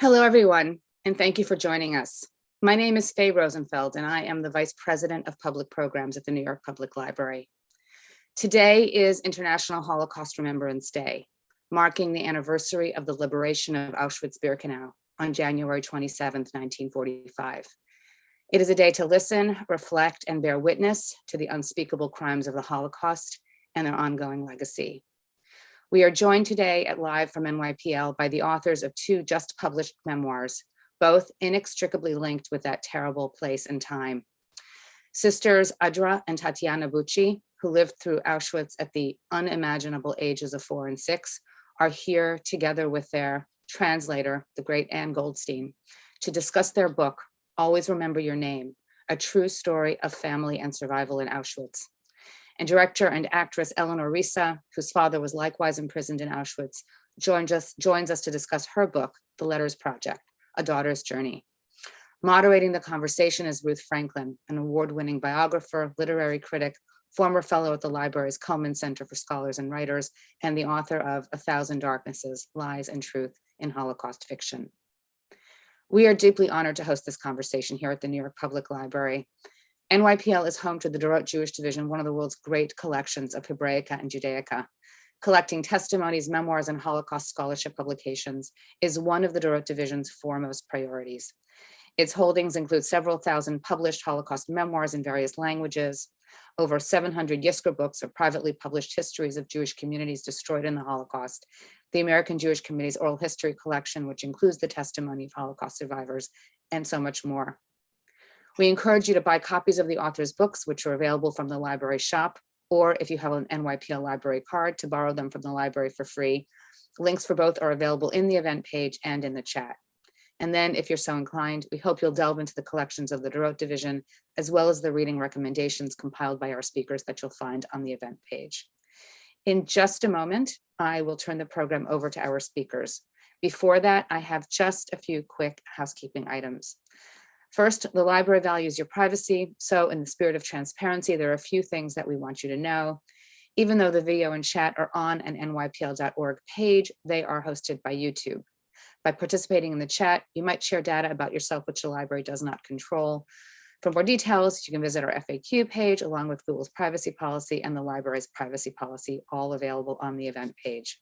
Hello, everyone, and thank you for joining us. My name is Faye Rosenfeld, and I am the Vice President of Public Programs at the New York Public Library. Today is International Holocaust Remembrance Day, marking the anniversary of the liberation of Auschwitz-Birkenau on January 27, 1945. It is a day to listen, reflect, and bear witness to the unspeakable crimes of the Holocaust and their ongoing legacy. We are joined today at Live from NYPL by the authors of two just published memoirs, both inextricably linked with that terrible place and time. Sisters Andra and Tatiana Bucci, who lived through Auschwitz at the unimaginable ages of 4 and 6, are here together with their translator, the great Ann Goldstein, to discuss their book, Always Remember Your Name, a true story of family and survival in Auschwitz. And director and actress Eleanor Reissa, whose father was likewise imprisoned in Auschwitz, joins us to discuss her book, The Letters Project, A Daughter's Journey. Moderating the conversation is Ruth Franklin, an award-winning biographer, literary critic, former fellow at the library's Cullman Center for Scholars and Writers, and the author of A Thousand Darknesses, Lies and Truth in Holocaust Fiction. We are deeply honored to host this conversation here at the New York Public Library. NYPL is home to the Dorot Jewish Division, one of the world's great collections of Hebraica and Judaica. Collecting testimonies, memoirs, and Holocaust scholarship publications is one of the Dorot Division's foremost priorities. Its holdings include several thousand published Holocaust memoirs in various languages, over 700 Yizkor books of privately published histories of Jewish communities destroyed in the Holocaust, the American Jewish Committee's oral history collection, which includes the testimony of Holocaust survivors, and so much more. We encourage you to buy copies of the author's books, which are available from the library shop, or if you have an NYPL library card, to borrow them from the library for free. Links for both are available in the event page and in the chat. And then, if you're so inclined, we hope you'll delve into the collections of the Dorot Division, as well as the reading recommendations compiled by our speakers that you'll find on the event page. In just a moment, I will turn the program over to our speakers. Before that, I have just a few quick housekeeping items. First, the library values your privacy, so in the spirit of transparency, there are a few things that we want you to know. Even though the video and chat are on an nypl.org page, they are hosted by YouTube. By participating in the chat, you might share data about yourself which the library does not control. For more details, you can visit our FAQ page along with Google's privacy policy and the library's privacy policy, all available on the event page.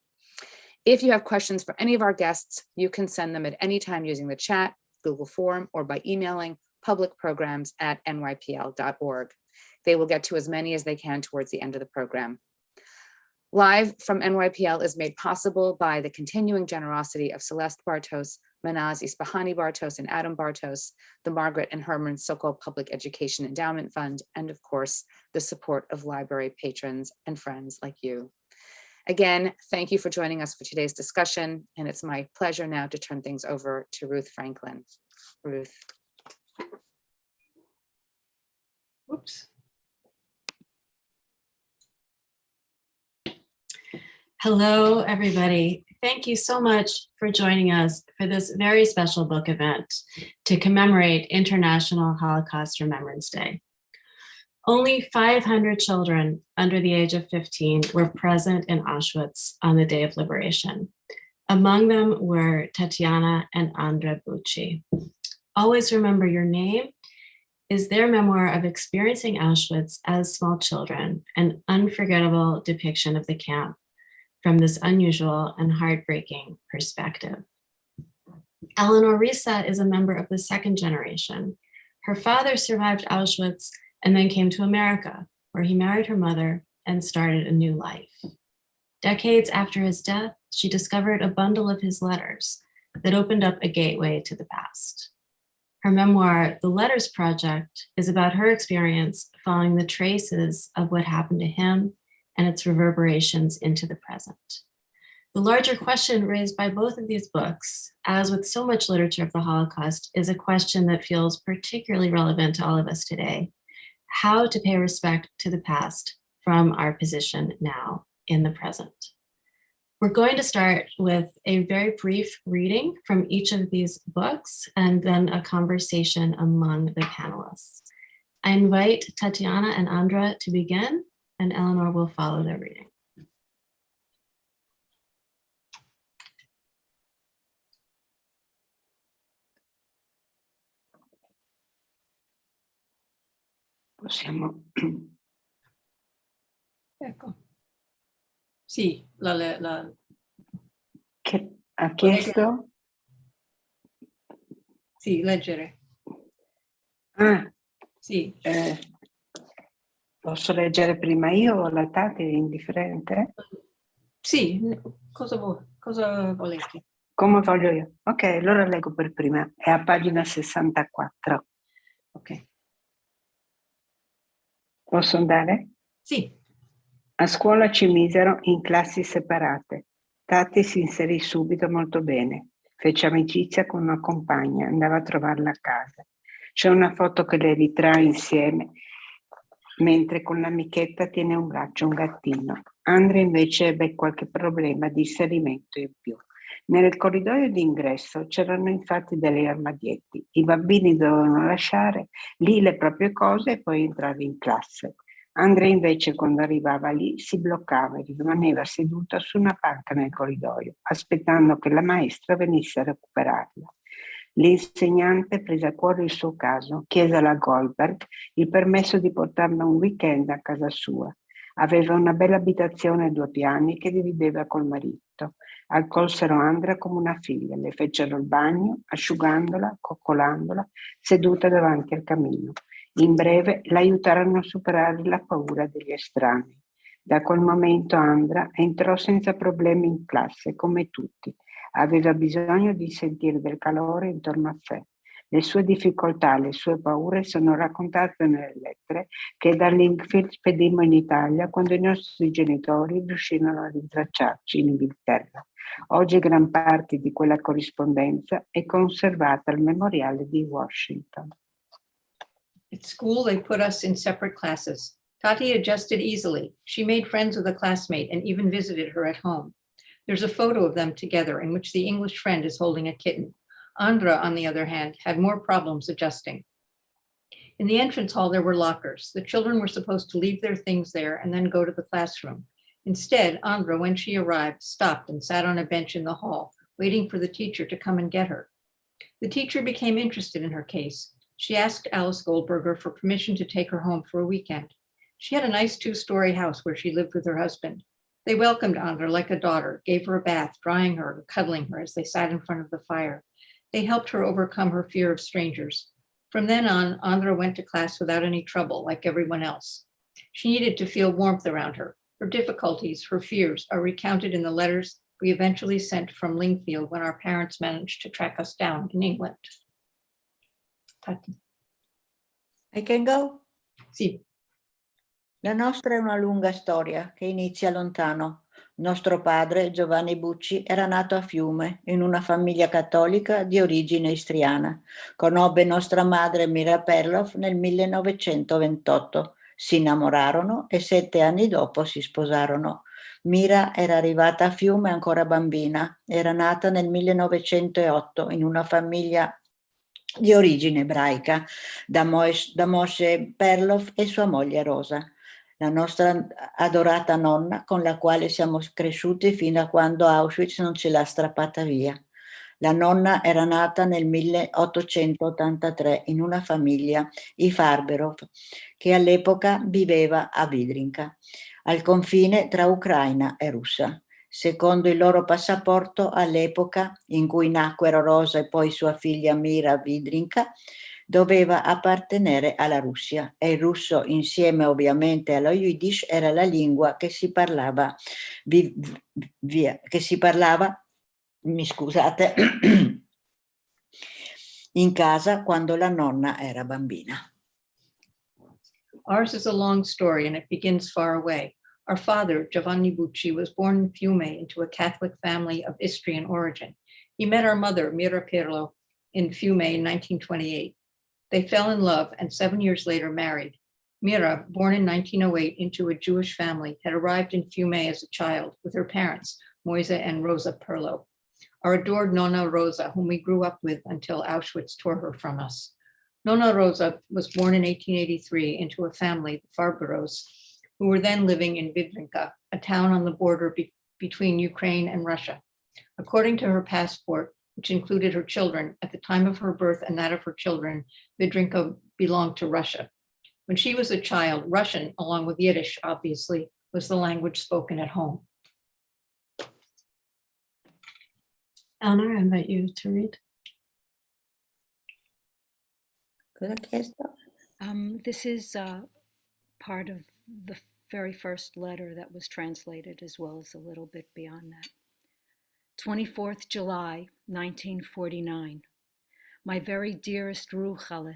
If you have questions for any of our guests, you can send them at any time using the chat, Google form, or by emailing publicprograms@nypl.org. They will get to as many as they can towards the end of the program. Live from NYPL is made possible by the continuing generosity of Celeste Bartos, Manaz Isfahani Bartos, and Adam Bartos, the Margaret and Herman Sokol Public Education Endowment Fund, and of course, the support of library patrons and friends like you. Again, thank you for joining us for today's discussion, and it's my pleasure now to turn things over to Ruth Franklin. Ruth. Oops. Hello, everybody. Thank you so much for joining us for this very special book event to commemorate International Holocaust Remembrance Day. Only 500 children under the age of 15 were present in Auschwitz on the day of liberation. Among them were Tatiana and Andra Bucci. Always Remember Your Name is their memoir of experiencing Auschwitz as small children, an unforgettable depiction of the camp from this unusual and heartbreaking perspective. Eleanor Reissa is a member of the second generation. Her father survived Auschwitz and then came to America, where he married her mother and started a new life. Decades after his death, she discovered a bundle of his letters that opened up a gateway to the past. Her memoir, The Letters Project, is about her experience following the traces of what happened to him and its reverberations into the present. The larger question raised by both of these books, as with so much literature of the Holocaust, is a question that feels particularly relevant to all of us today: how to pay respect to the past from our position now in the present. We're going to start with a very brief reading from each of these books and then a conversation among the panelists. I invite Tatiana and Andra to begin, and Eleanor will follow their reading. Possiamo... Ecco. Sì, Che ha chiesto? sì, leggere. Ah, Sì, posso leggere prima io o la Tati, è indifferente? sì, cosa volete? Come voglio io. Ok, allora leggo per prima. È a pagina 64. Ok. Posso andare? Sì, A scuola ci misero in classi separate. Tati si inserì subito molto bene. Fece amicizia con una compagna, andava a trovarla a casa. C'è una foto che le ritrae insieme, mentre con l'amichetta tiene un braccio un gattino. Andra invece ebbe qualche problema di inserimento in più. Nel corridoio d'ingresso c'erano infatti degli armadietti. I bambini dovevano lasciare lì le proprie cose e poi entrare in classe. Andrea invece quando arrivava lì si bloccava e rimaneva seduta su una panca nel corridoio, aspettando che la maestra venisse a recuperarla. L'insegnante prese a cuore il suo caso, chiese alla Goldberg il permesso di portarla un weekend a casa sua. Aveva una bella abitazione a 2 piani che divideva col marito. Accolsero Andra come una figlia, le fecero il bagno, asciugandola, coccolandola, seduta davanti al camino. In breve l'aiutarono a superare la paura degli estranei. Da quel momento Andra entrò senza problemi in classe, come tutti. Aveva bisogno di sentire del calore intorno a sé. Le sue difficoltà, le sue paure sono raccontate nelle lettere che da Linkfield spedimmo in Italia quando i nostri genitori riuscirono a rintracciarci in Inghilterra. Oggi gran parte di quella corrispondenza è conservata al memoriale di Washington. at school they put us in separate classes. Tati adjusted easily. She made friends with a classmate and even visited her at home. There's a photo of them together in which the English friend is holding a kitten. Andra, on the other hand, had more problems adjusting. In the entrance hall, there were lockers. The children were supposed to leave their things there and then go to the classroom. Instead, Andra, when she arrived, stopped and sat on a bench in the hall, waiting for the teacher to come and get her. The teacher became interested in her case. She asked Alice Goldberger for permission to take her home for a weekend. She had a nice 2-story house where she lived with her husband. They welcomed Andra like a daughter, gave her a bath, drying her and cuddling her as they sat in front of the fire. They helped her overcome her fear of strangers. From then on, Andra went to class without any trouble, like everyone else. She needed to feel warmth around her. Her difficulties, her fears are recounted in the letters we eventually sent from Lingfield when our parents managed to track us down in England. Tati. I can go? Sì. La nostra è una lunga storia che inizia lontano. Nostro padre, Giovanni Bucci, era nato a Fiume, in una famiglia cattolica di origine istriana. Conobbe nostra madre Mira Perloff nel 1928. Si innamorarono e 7 anni dopo si sposarono. Mira era arrivata a Fiume ancora bambina. Era nata nel 1908 in una famiglia di origine ebraica da Moshe Perloff e sua moglie Rosa. La nostra adorata nonna con la quale siamo cresciuti fino a quando Auschwitz non ce l'ha strappata via. La nonna era nata nel 1883 in una famiglia, i Farberov, che all'epoca viveva a Vidrinka, al confine tra Ucraina e Russia. Secondo il loro passaporto, all'epoca in cui nacquero Rosa e poi sua figlia Mira Vidrinka, doveva appartenere alla Russia e il russo, insieme ovviamente allo Yiddish, era la lingua che si parlava, mi scusate, in casa quando la nonna era bambina. Ours is a long story and it begins far away. Our father, Giovanni Bucci, was born in Fiume into a Catholic family of Istrian origin. He met our mother, Mira Pirlo, in Fiume in 1928. They fell in love and 7 years later married. Mira, born in 1908 into a Jewish family, had arrived in Fiume as a child with her parents, Moise and Rosa Perlo. Our adored Nonna Rosa, whom we grew up with until Auschwitz tore her from us. Nonna Rosa was born in 1883 into a family, the Farberos, who were then living in Vidrinka, a town on the border between Ukraine and Russia. According to her passport, which included her children, at the time of her birth and that of her children, Vidrinka belonged to Russia. When she was a child, Russian, along with Yiddish, obviously, was the language spoken at home. Eleanor, I invite you to read. Cosa ha chiesto? This is part of the very first letter that was translated, as well as a little bit beyond that. 24th July, 1949. My very dearest Ruchale,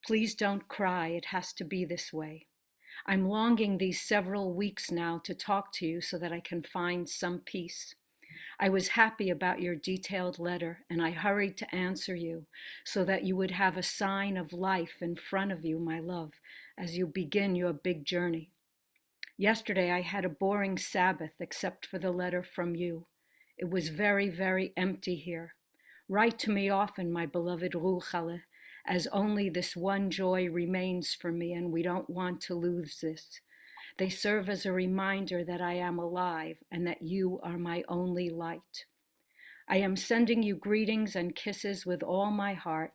please don't cry, it has to be this way. I'm longing these several weeks now to talk to you so that I can find some peace. I was happy about your detailed letter, and I hurried to answer you so that you would have a sign of life in front of you, my love, as you begin your big journey. Yesterday I had a boring Sabbath except for the letter from you. It was very, very empty here. Write to me often, my beloved Ruchale, as only this one joy remains for me, and we don't want to lose this. They serve as a reminder that I am alive and that you are my only light. I am sending you greetings and kisses with all my heart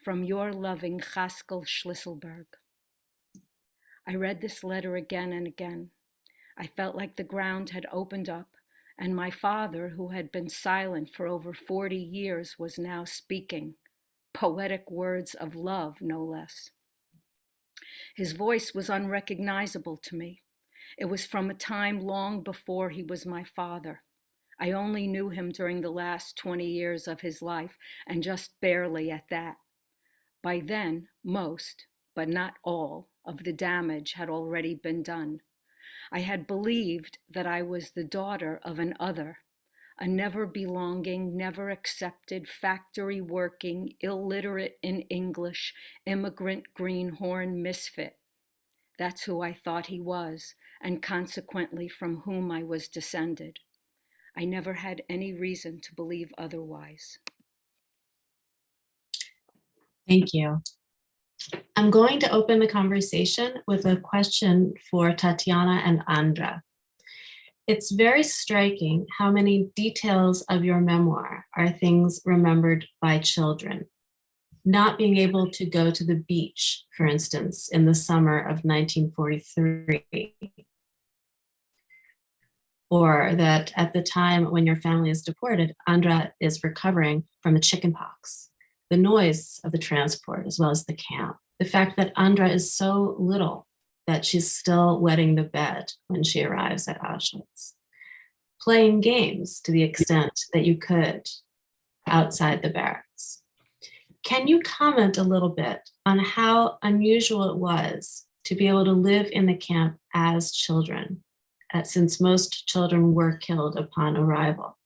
from your loving Chaskel Schlisselberg. I read this letter again and again. I felt like the ground had opened up, and my father, who had been silent for over 40 years, was now speaking, poetic words of love, no less. His voice was unrecognizable to me. It was from a time long before he was my father. I only knew him during the last 20 years of his life, and just barely at that. By then, most, but not all, of the damage had already been done. I had believed that I was the daughter of an other, a never belonging, never accepted, factory working, illiterate in English, immigrant greenhorn misfit. That's who I thought he was, and consequently from whom I was descended. I never had any reason to believe otherwise. Thank you. I'm going to open the conversation with a question for Tatiana and Andra. It's very striking how many details of your memoir are things remembered by children. Not being able to go to the beach, for instance, in the summer of 1943. Or that at the time when your family is deported, Andra is recovering from the chicken pox. The noise of the transport, as well as the camp. The fact that Andra is so little that she's still wetting the bed when she arrives at Auschwitz. Playing games to the extent that you could outside the barracks. Can you comment a little bit on how unusual it was to be able to live in the camp as children, since most children were killed upon arrival?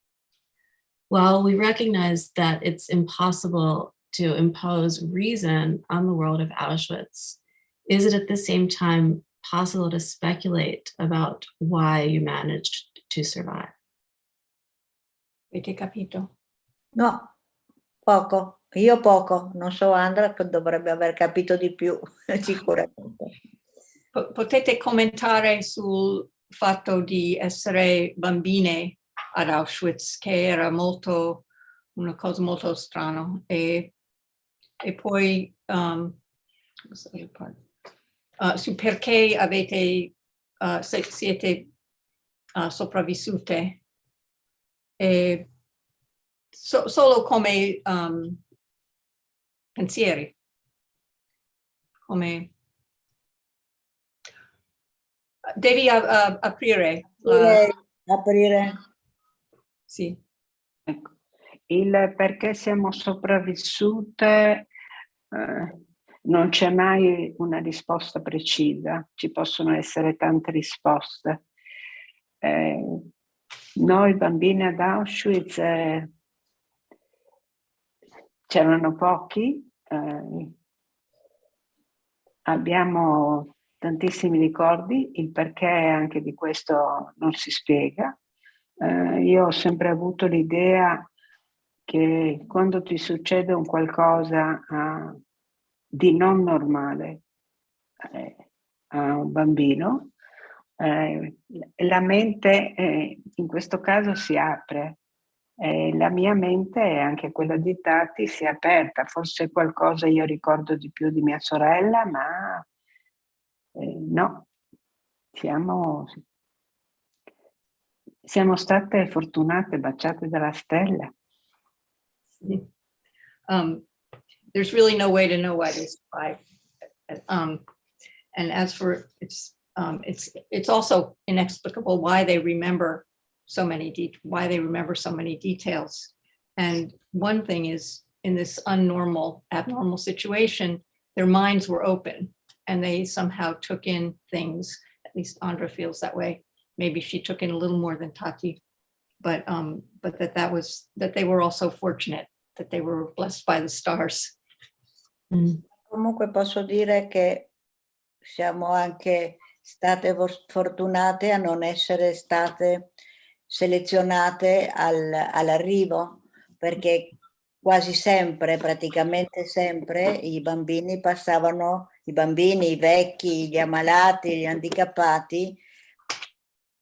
While we recognize that it's impossible to impose reason on the world of Auschwitz, is it at the same time possible to speculate about why you managed to survive? Avete capito? No, poco. Io poco. Non so Andra che dovrebbe aver capito di più, sicuramente. Potete commentare sul fatto di essere bambine ad Auschwitz, che era una cosa molto strana. E poi su perché siete sopravvissute, solo come pensieri, come devi aprire. Aprire. Sì. Ecco. Il perché siamo sopravvissute non c'è mai una risposta precisa, ci possono essere tante risposte. Noi bambini ad Auschwitz c'erano pochi, abbiamo tantissimi ricordi, il perché anche di questo non si spiega. Io ho sempre avuto l'idea che quando ti succede un qualcosa di non normale a un bambino, la mente in questo caso si apre. La mia mente e anche quella di Tati si è aperta. Forse qualcosa io ricordo di più di mia sorella, ma No, siamo state fortunate, baciate dalla stella. There's really no way to know why they survived. And as for it's also inexplicable why they remember so many details. And one thing is, in this abnormal situation, their minds were open and they somehow took in things. At least Andra feels that way. Maybe she took in a little more than Tati, but that they were also fortunate, that they were blessed by the stars. Comunque posso dire che siamo anche state fortunate a non essere state selezionate all'arrivo, perché quasi sempre, praticamente sempre, i bambini, i vecchi, gli ammalati, gli handicappati,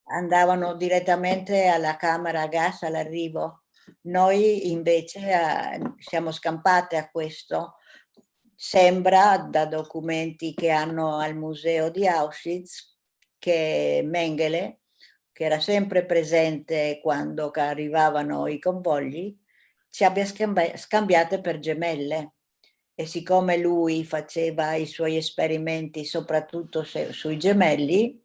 andavano direttamente alla camera a gas all'arrivo. Noi invece siamo scampate a questo. Sembra da documenti che hanno al museo di Auschwitz che Mengele, che era sempre presente quando arrivavano i convogli, ci abbia scambiate per gemelle. E siccome lui faceva i suoi esperimenti soprattutto sui gemelli,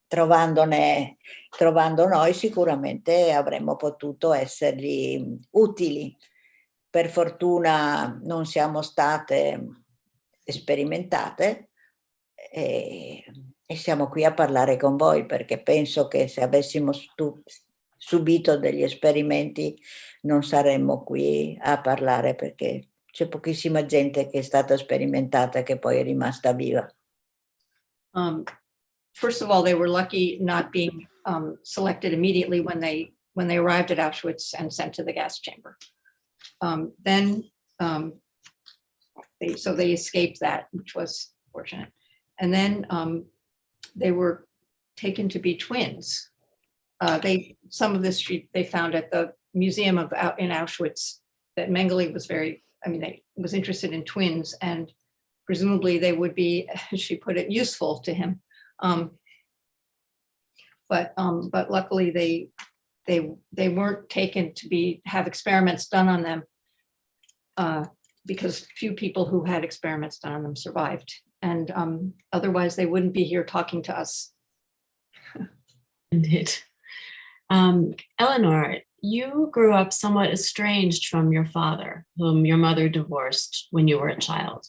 trovando noi sicuramente avremmo potuto essergli utili. Per fortuna non siamo state sperimentate e siamo qui a parlare con voi, perché penso che se avessimo subito degli esperimenti non saremmo qui a parlare, perché c'è pochissima gente che è stata sperimentata che poi è rimasta viva. First of all, they were lucky not being selected immediately when they arrived at Auschwitz and sent to the gas chamber. They escaped that, which was fortunate. And then they were taken to be twins. Some of this they found at the museum in Auschwitz, that Mengele was interested in twins, and presumably they would be, as she put it, useful to him. But luckily they weren't taken to have experiments done on them, because few people who had experiments done on them survived. And otherwise they wouldn't be here talking to us. Indeed. Eleanor, you grew up somewhat estranged from your father, whom your mother divorced when you were a child.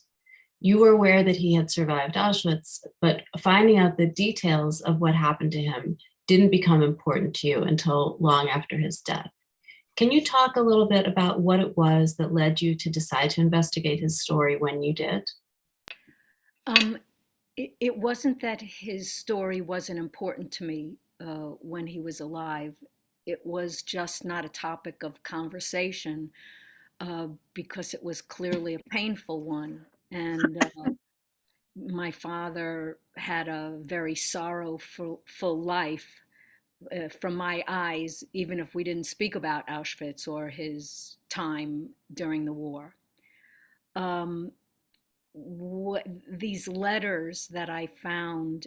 You were aware that he had survived Auschwitz, but finding out the details of what happened to him didn't become important to you until long after his death. Can you talk a little bit about what it was that led you to decide to investigate his story when you did? It wasn't that his story wasn't important to me when he was alive. It was just not a topic of conversation because it was clearly a painful one. And my father had a very sorrowful life from my eyes, even if we didn't speak about Auschwitz or his time during the war. These letters that I found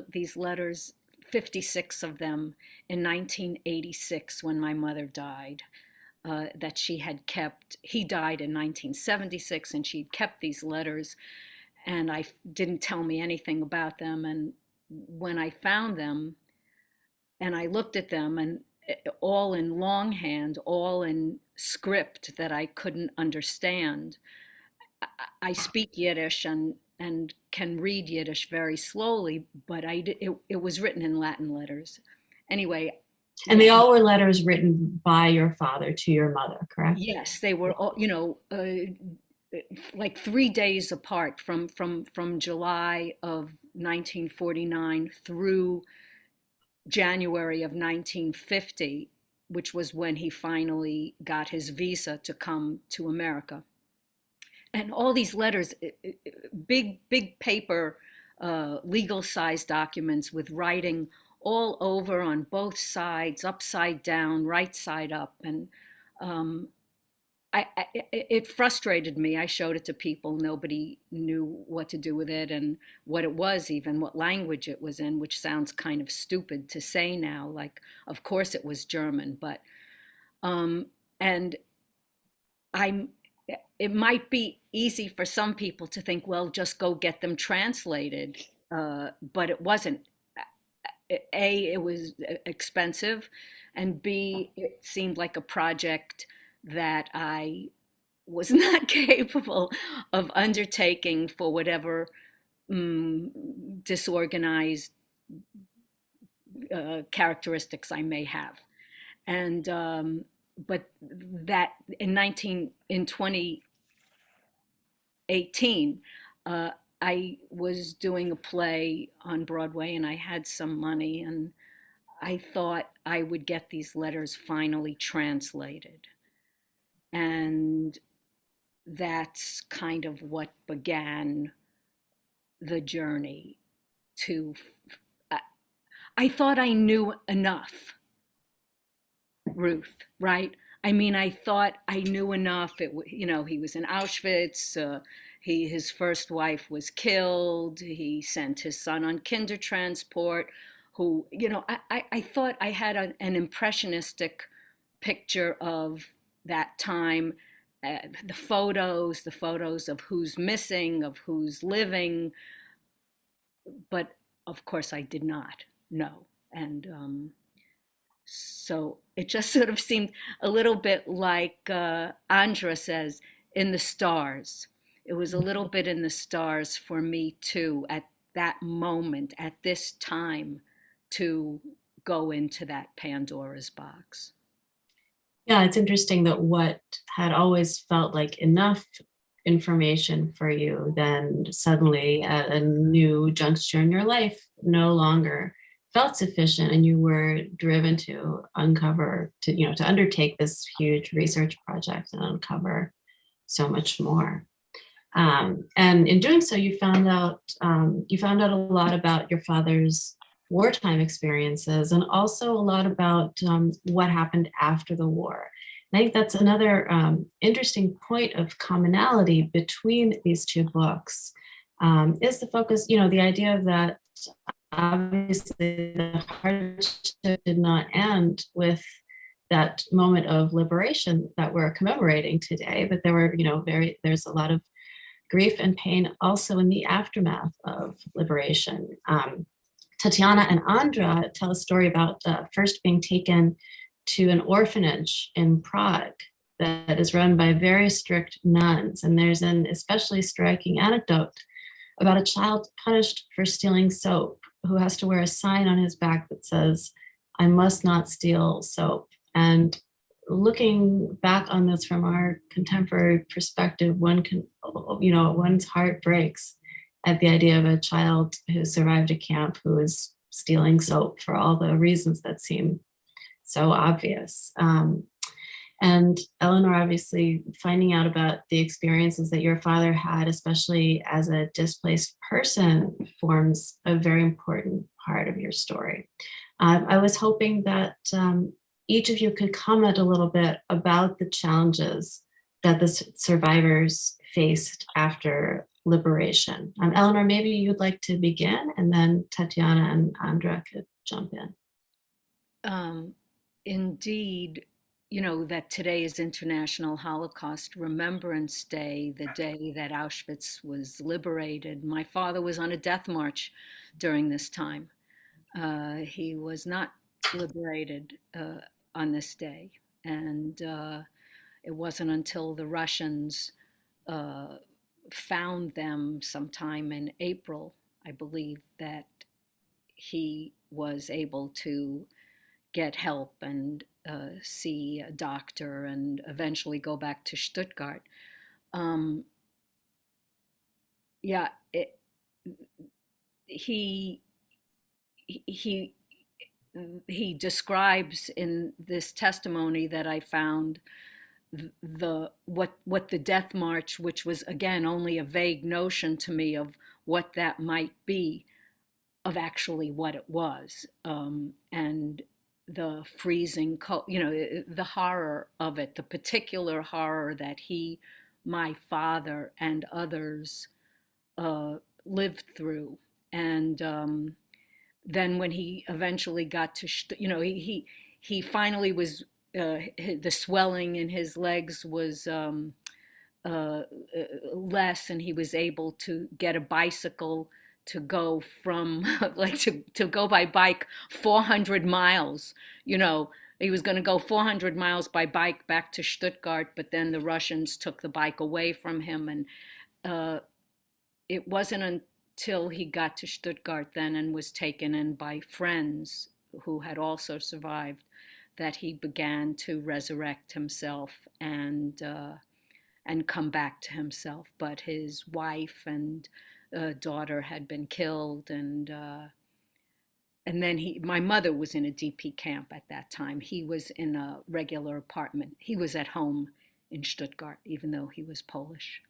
these letters, 56 of them, in 1986 when my mother died, that she had kept. He died in 1976 and she'd kept these letters, and I didn't tell me anything about them. And when I found them and I looked at them, and all in longhand, all in script that I couldn't understand. I speak Yiddish and can read Yiddish very slowly, but it was written in Latin letters. Anyway. And they all were letters written by your father to your mother, correct? Yes, they were all, like 3 days apart from July of 1949 through January of 1950, which was when he finally got his visa to come to America. And all these letters, big paper, legal-sized documents with writing all over on both sides, upside down, right side up. And it frustrated me. I showed it to people. Nobody knew what to do with it and what it was, even what language it was in, which sounds kind of stupid to say now. Like, of course it was German, but and I'm. It might be easy for some people to think, well, just go get them translated, but it wasn't. A, it was expensive, and B, it seemed like a project that I was not capable of undertaking for whatever disorganized characteristics I may have. And but that in 2018, I was doing a play on Broadway, and I had some money, and I thought I would get these letters finally translated. And that's kind of what began the journey to. I thought I knew enough, Ruth, right? I mean, I thought I knew enough. He was in Auschwitz. His first wife was killed. He sent his son on kinder transport. I thought I had an impressionistic picture of that time, the photos of who's missing, of who's living. But of course, I did not know. And so it just sort of seemed a little bit like Andra says, in the stars. It was a little bit in the stars for me too, at that moment, at this time, to go into that Pandora's box. Yeah, it's interesting that what had always felt like enough information for you, then suddenly at a new juncture in your life no longer felt sufficient, and you were driven to to undertake this huge research project and uncover so much more. And in doing so, you found out a lot about your father's wartime experiences, and also a lot about what happened after the war. And I think that's another interesting point of commonality between these two books, is the focus, the idea that obviously the hardship did not end with that moment of liberation that we're commemorating today, but there's a lot of grief and pain also in the aftermath of liberation. Tatiana and Andra tell a story about first being taken to an orphanage in Prague that is run by very strict nuns. And there's an especially striking anecdote about a child punished for stealing soap, who has to wear a sign on his back that says, "I must not steal soap." And looking back on this from our contemporary perspective, one's heart breaks at the idea of a child who survived a camp who was stealing soap for all the reasons that seem so obvious. And Eleanor, obviously finding out about the experiences that your father had, especially as a displaced person, forms a very important part of your story. I was hoping that each of you could comment a little bit about the challenges that the survivors faced after liberation. Eleanor, maybe you'd like to begin, and then Tatiana and Andra could jump in. Indeed, that today is International Holocaust Remembrance Day, the day that Auschwitz was liberated. My father was on a death march during this time. He was not liberated on this day. And it wasn't until the Russians found them sometime in April, I believe, that he was able to get help and see a doctor and eventually go back to Stuttgart. He describes in this testimony that I found what the death march, which was again only a vague notion to me of what that might be, of actually what it was, and the freezing cold, you know, the horror of it, the particular horror that he, my father, and others lived through. And then when he eventually got to, you know, he finally was, the swelling in his legs was less, and he was able to get a bicycle to go from like to go by bike 400 miles. You know, he was going to go 400 miles by bike back to Stuttgart, but then the Russians took the bike away from him. And it wasn't until he got to Stuttgart then and was taken in by friends who had also survived that he began to resurrect himself and come back to himself. But his wife and daughter had been killed, and then my mother was in a DP camp at that time. He was in a regular apartment. He was at home in Stuttgart, even though he was Polish.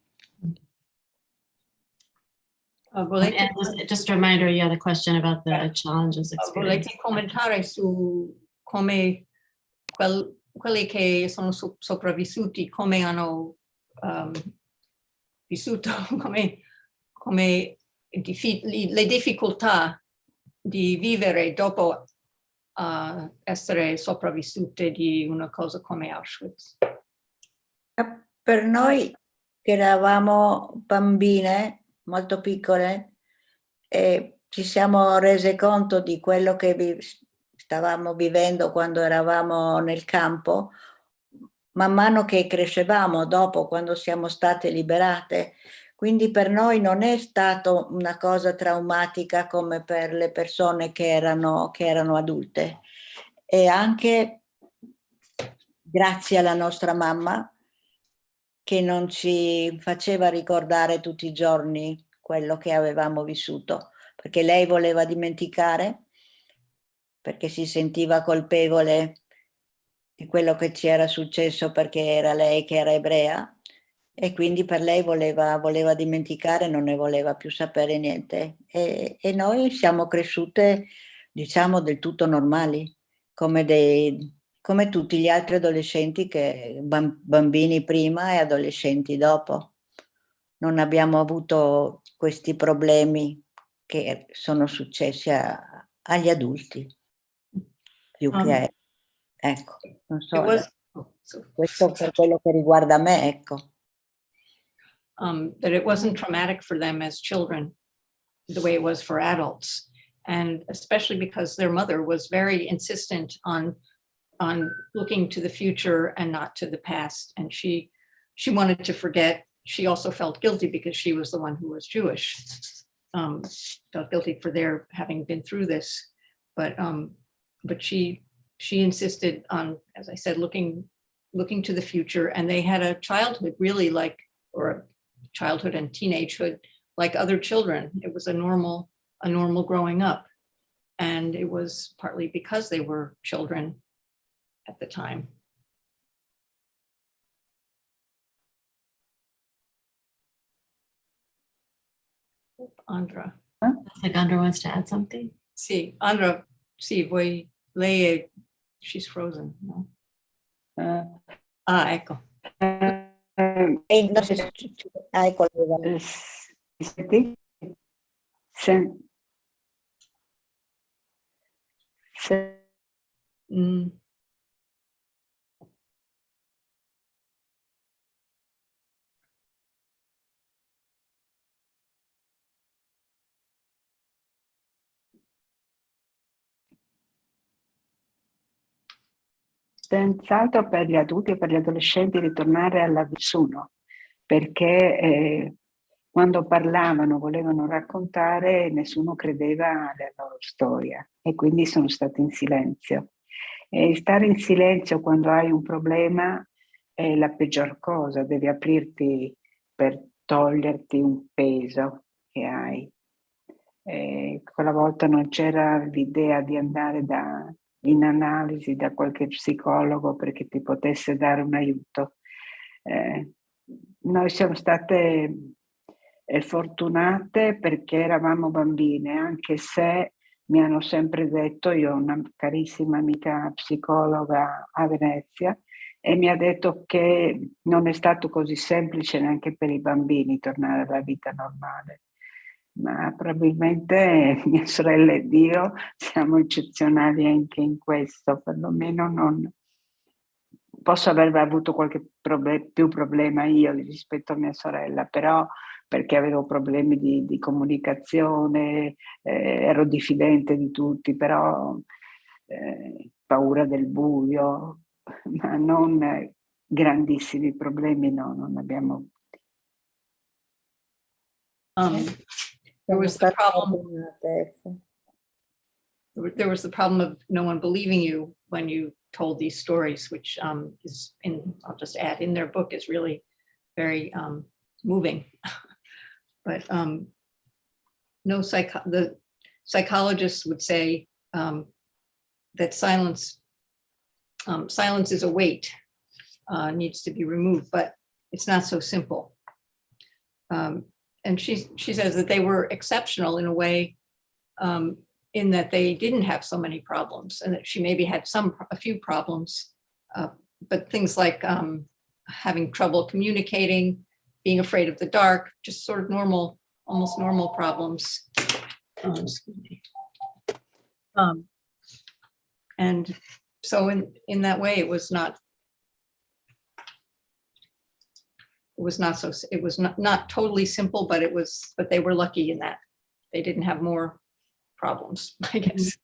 Just a reminder, you had a question about the challenges experienced. Volete commentare su come quelli che sono sopravvissuti, come hanno vissuto, come le difficoltà di vivere dopo essere sopravvissute di una cosa come Auschwitz? Per noi che eravamo bambine molto piccole e ci siamo rese conto di quello che stavamo vivendo quando eravamo nel campo, man mano che crescevamo dopo, quando siamo state liberate. Quindi per noi non è stato una cosa traumatica come per le persone che erano adulte. E anche grazie alla nostra mamma, che non ci faceva ricordare tutti i giorni quello che avevamo vissuto, perché lei voleva dimenticare, perché si sentiva colpevole di quello che ci era successo, perché era lei che era ebrea, e quindi per lei voleva dimenticare, non ne voleva più sapere niente. E noi siamo cresciute, diciamo, del tutto normali, come tutti gli altri adolescenti, bambini prima e adolescenti dopo. Non abbiamo avuto questi problemi che sono successi agli adulti, più che ecco, non so, questo per quello che riguarda me, ecco. That it wasn't traumatic for them as children the way it was for adults, and especially because their mother was very insistent on looking to the future and not to the past, and she wanted to forget. She also felt guilty because she was the one who was Jewish, felt guilty for their having been through this, but she insisted on, as I said, looking to the future. And they had a childhood really like, or a childhood and teenagehood like other children. It was a normal growing up, and it was partly because they were children at the time. Andra. It's like Andra wants to add something. Sì, Andra, sì, lei she's frozen, no? Ecco. Ecco. Senz'altro per gli adulti e per gli adolescenti ritornare alla vissuto, perché quando parlavano, volevano raccontare, nessuno credeva alla loro storia e quindi sono stati in silenzio. E stare in silenzio quando hai un problema è la peggior cosa, devi aprirti per toglierti un peso che hai. Quella volta non c'era l'idea di andare in analisi da qualche psicologo perché ti potesse dare un aiuto. Noi siamo state fortunate perché eravamo bambine, anche se mi hanno sempre detto, io ho una carissima amica psicologa a Venezia, e mi ha detto che non è stato così semplice neanche per i bambini tornare alla vita normale. Ma probabilmente mia sorella ed io siamo eccezionali anche in questo, perlomeno non posso aver avuto qualche più problema io rispetto a mia sorella, però perché avevo problemi di comunicazione, ero diffidente di tutti, però paura del buio, ma non grandissimi problemi, no, non abbiamo avuti. There was the problem. There was the problem of no one believing you when you told these stories, which is I'll just add, in their book is really very moving. But the psychologists would say that silence is a weight, needs to be removed, but it's not so simple. And she says that they were exceptional in a way, in that they didn't have so many problems, and that she maybe had a few problems, but things like having trouble communicating, being afraid of the dark, just sort of normal, almost normal problems. Excuse me. And so in that way, it was not totally simple, but they were lucky in that they didn't have more problems, I guess.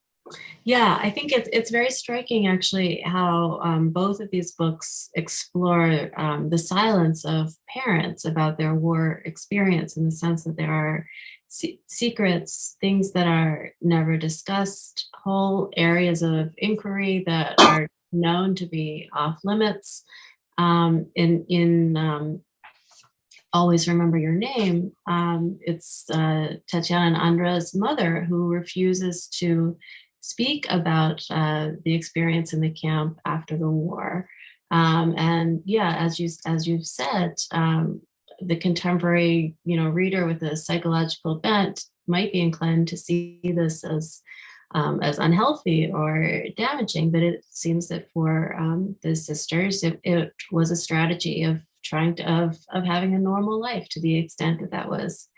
Yeah, I think it's very striking actually how both of these books explore the silence of parents about their war experience, in the sense that there are secrets, things that are never discussed, whole areas of inquiry that are known to be off limits. In Always Remember Your Name, it's Tatiana and Andra's mother who refuses to speak about the experience in the camp after the war. And yeah, as you've said, the contemporary reader with a psychological bent might be inclined to see this as unhealthy or damaging, but it seems that for the sisters, it was a strategy of having a normal life, to the extent that was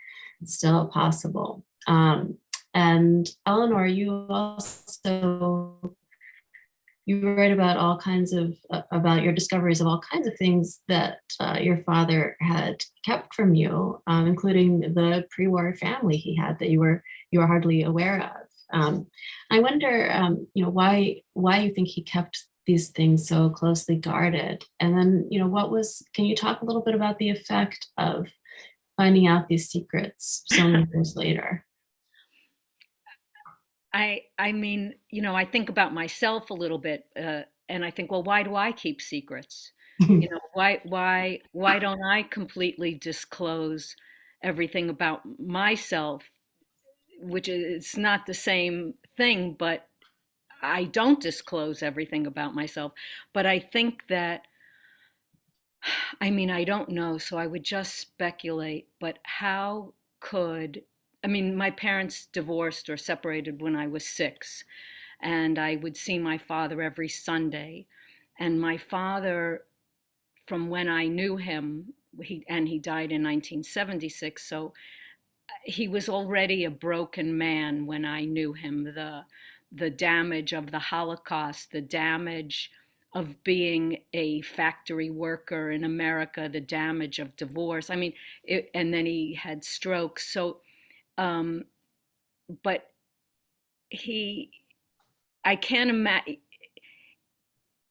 still possible. And Eleanor, you write about about your discoveries of all kinds of things that your father had kept from you, including the pre-war family he had that you were hardly aware of. I wonder, why you think he kept these things so closely guarded, and then can you talk a little bit about the effect of finding out these secrets so many years later? I mean, I think about myself a little bit, and I think, well, why do I keep secrets? Why don't I completely disclose everything about myself, which is not the same thing, but I don't disclose everything about myself. But I think that, I don't know, so I would just speculate, but my parents divorced or separated when I was 6, and I would see my father every Sunday. And my father, from when I knew him, he died in 1976, so he was already a broken man when I knew him. The damage of the Holocaust, the damage of being a factory worker in America, the damage of divorce. And then he had strokes. So, but I can't imagine,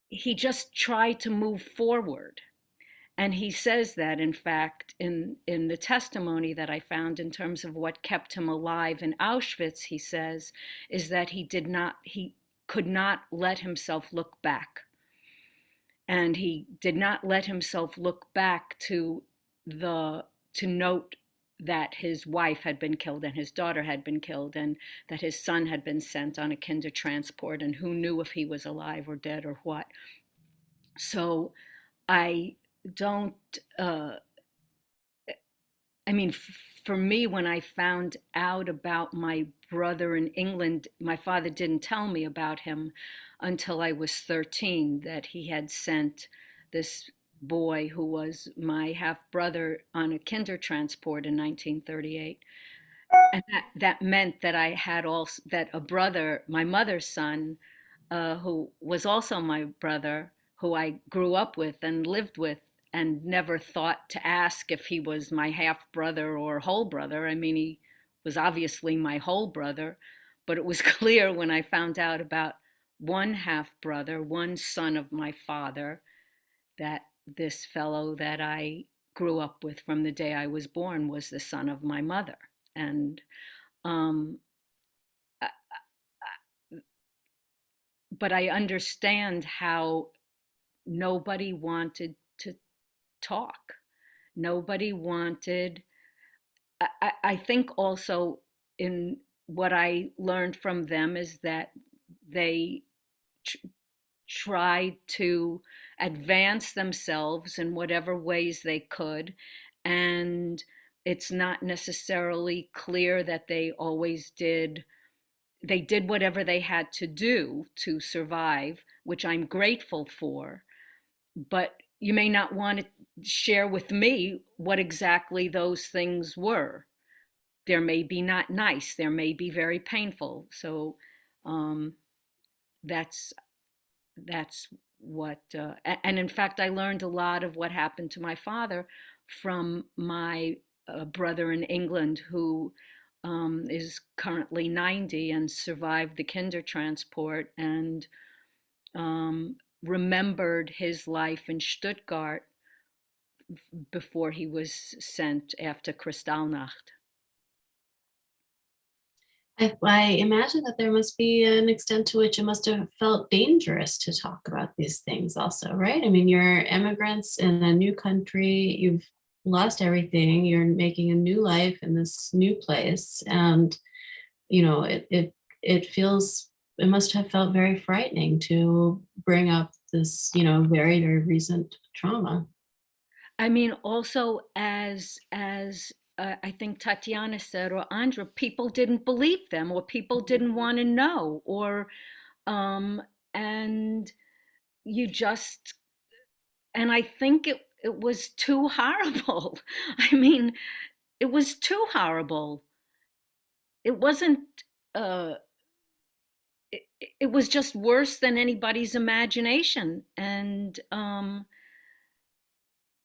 he just tried to move forward. And he says that, in fact, in the testimony that I found, in terms of what kept him alive in Auschwitz, he says, is that he could not let himself look back. And he did not let himself look back to note that his wife had been killed and his daughter had been killed, and that his son had been sent on a kinder transport, and who knew if he was alive or dead or what. So I don't, I mean, for me, when I found out about my brother in England, my father didn't tell me about him until I was 13, that he had sent this boy who was my half brother on a kinder transport in 1938. And that meant that I had also that a brother, my mother's son, who was also my brother, who I grew up with and lived with, and never thought to ask if he was my half brother or whole brother. I mean, he was obviously my whole brother, but it was clear when I found out about one half brother, one son of my father, that this fellow that I grew up with from the day I was born was the son of my mother. And um, but I understand how nobody wanted to talk. Nobody wanted. I think also in what I learned from them is that they tried to advance themselves in whatever ways they could. And it's not necessarily clear that they always did. They did whatever they had to do to survive, which I'm grateful for. But you may not want to share with me what exactly those things were. There may be not nice, there may be very painful. So that's what, and in fact, I learned a lot of what happened to my father from my brother in England, who is currently 90 and survived the kinder transport, and remembered his life in Stuttgart before he was sent after Kristallnacht. I imagine that there must be an extent to which it must have felt dangerous to talk about these things also, right? I mean, you're immigrants in a new country, you've lost everything, you're making a new life in this new place. And, you know, it feels, it must have felt very frightening to bring up this, you know, very, very recent trauma. I mean, also as I think Tatiana said, or Andra, people didn't believe them, or people didn't want to know, or and you just, and I think it was too horrible. I mean, it was too horrible. It wasn't. It was just worse than anybody's imagination, and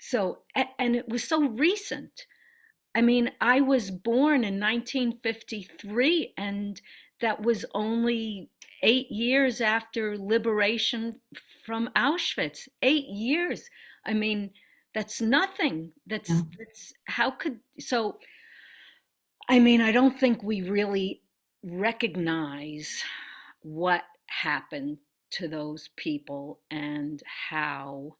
so, and it was so recent. I mean, I was born in 1953, and that was only 8 years after liberation from Auschwitz. 8 years. I mean, that's nothing. That's how could, so, I mean, I don't think we really recognize what happened to those people and how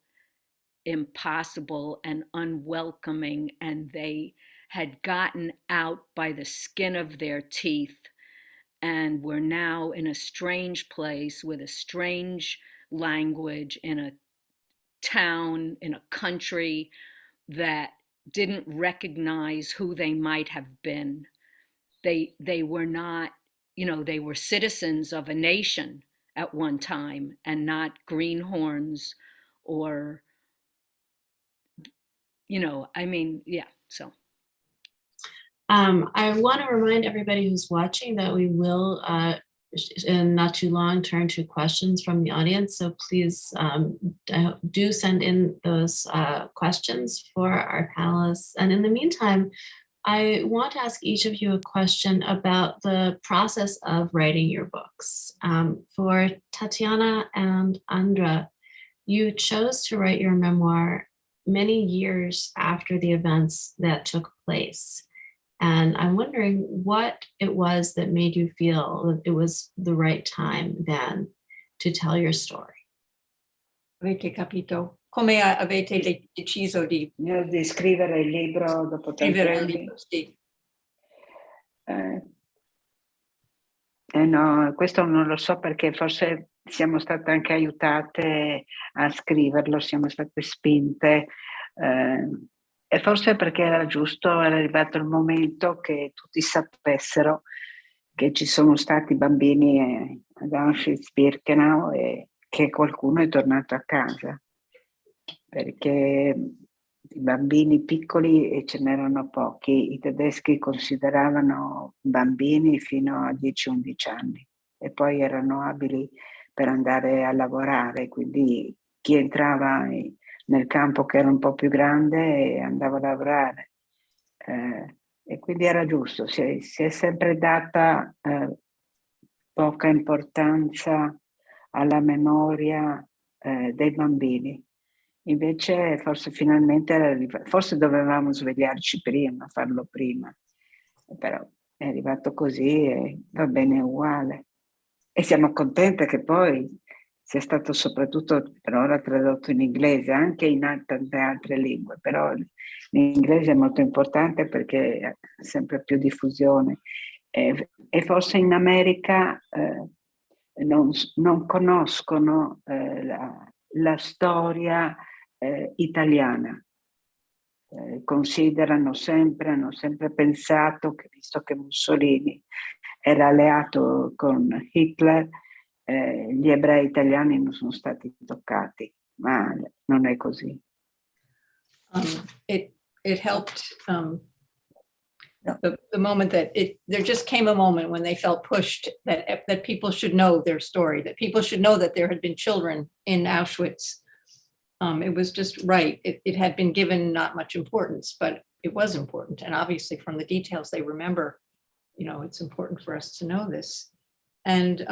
impossible and unwelcoming, and they had gotten out by the skin of their teeth and were now in a strange place with a strange language, in a town, in a country that didn't recognize who they might have been. They were not, you know, they were citizens of a nation at one time and not greenhorns or, you know, I mean, yeah, so. I want to remind everybody who's watching that we will, in not too long, turn to questions from the audience. So please do send in those questions for our panelists. And in the meantime, I want to ask each of you a question about the process of writing your books. For Tatiana and Andra, you chose to write your memoir many years after the events that took place. And I'm wondering what it was that made you feel that it was the right time then to tell your story. Avete capito? Come avete deciso di scrivere il libro dopo tanti scrivere il anni? libro? Sì. No, questo non lo so, perché forse siamo state anche aiutate a scriverlo, siamo state spinte. E forse perché era giusto, era arrivato il momento che tutti sapessero che ci sono stati bambini ad Auschwitz-Birkenau e che qualcuno è tornato a casa, perché i bambini piccoli ce n'erano pochi, i tedeschi consideravano bambini fino a 10-11 anni e poi erano abili per andare a lavorare, quindi chi entrava nel campo che era un po' più grande andava a lavorare. E quindi era giusto, si è sempre data poca importanza alla memoria dei bambini. Invece forse finalmente forse dovevamo svegliarci prima, farlo prima, però è arrivato così e va bene uguale. E siamo contente che poi sia stato soprattutto per ora tradotto in inglese, anche in tante altre lingue, però l'inglese è molto importante perché ha sempre più diffusione. E forse in America non conoscono la storia italiana. Hanno sempre pensato che, visto che Mussolini era alleato con Hitler, gli ebrei italiani non sono stati toccati, ma non è così. It helped the moment that there just came a moment when they felt pushed that people should know their story, that people should know that there had been children in Auschwitz. It was just right. It had been given not much importance, but it was important. And obviously from the details they remember, it's important for us to know this. And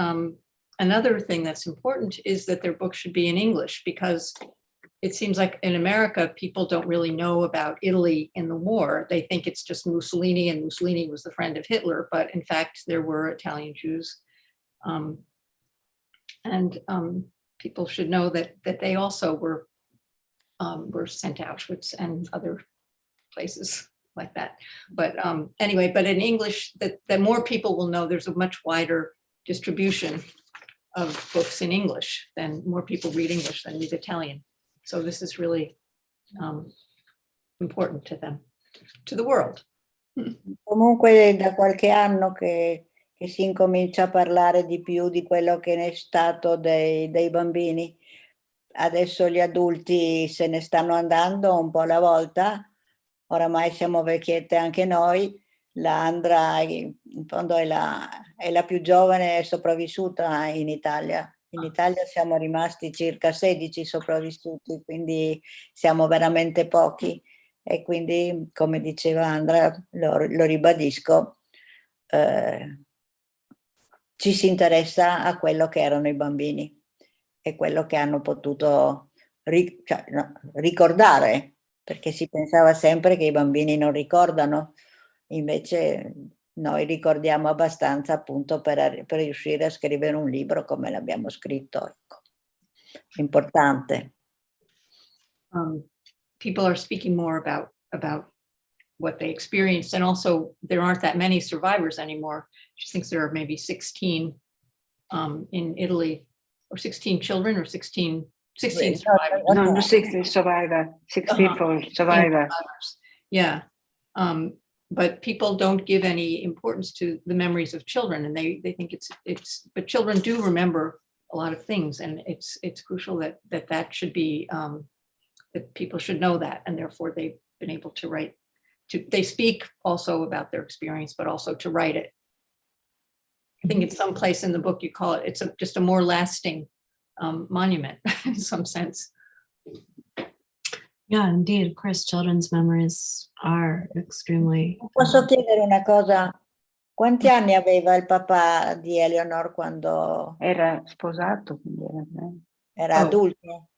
another thing that's important is that their book should be in English, because it seems like in America, people don't really know about Italy in the war. They think it's just Mussolini, and Mussolini was the friend of Hitler, but in fact, there were Italian Jews. And people should know that they also were sent to Auschwitz and other places like that. But anyway, but in English, that more people will know. There's a much wider distribution of books in English, than more people read English than read Italian. So this is really important to them, to the world. Comunque da qualche anno che si incomincia a parlare di più di quello che ne è stato dei bambini. Adesso gli adulti se ne stanno andando un po' alla volta, oramai siamo vecchiette anche noi. La Andra in fondo è la più giovane sopravvissuta in Italia. In Italia siamo rimasti circa 16 sopravvissuti, quindi siamo veramente pochi. E quindi, come diceva Andra, lo ribadisco, ci si interessa a quello che erano i bambini e quello che hanno potuto ricordare, perché si pensava sempre che i bambini non ricordano, invece noi ricordiamo abbastanza appunto per riuscire a scrivere un libro come l'abbiamo scritto. Ecco. Importante. People are speaking more about what they experienced, and also there aren't that many survivors anymore. She thinks there are maybe 16 in Italy, or 16 children, or 16 survivors. No, 16 survivor, 64 survivor. Yeah. But people don't give any importance to the memories of children, and they think it's but children do remember a lot of things, and it's crucial that should be that people should know that, and therefore they've been able to write. They speak also about their experience, but also to write it. I think it's someplace in the book you call it. Just a more lasting monument in some sense. Yeah, indeed. Of course, children's memories are extremely. Posso chiedere una cosa? Quanti anni aveva il papà di Eleanor quando Era sposato, quindi era adulto?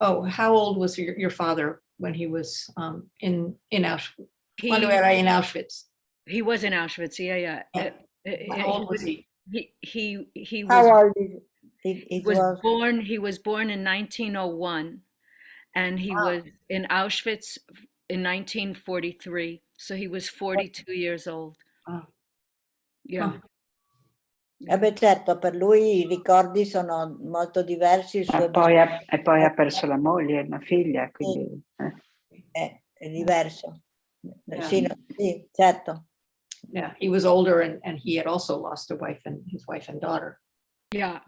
Oh, how old was your father when he was in Auschwitz? Quando era in Auschwitz? He was in Auschwitz. Yeah. How old was he? He How was old he was born. He was born in 1901, and he was in Auschwitz in 1943. So he was 42 years old. Yeah. Beh, certo, per lui i ricordi sono molto diversi. E poi ha perso la moglie e una figlia, quindi... è diverso. Yeah. Sì, sì, certo. Yeah, he was older and he had also lost a wife and his wife and daughter. Yeah.